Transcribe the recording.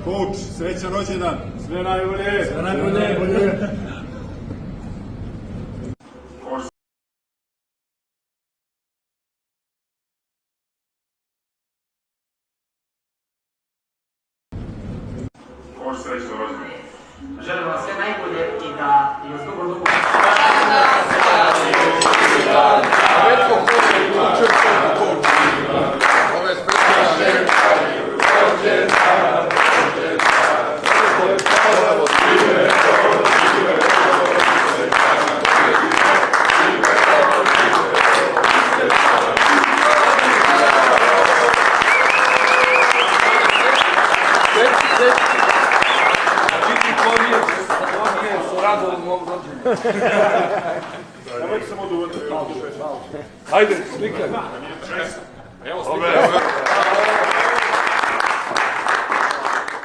Coach, srećan rođendan. Sve najbolje. Sve najbolje. Coach, srećan rođendan. Želim vam sve najbolje i da još dugo Nemojte samo dovoljno. Hajde, slikaj. Evo, slikaj.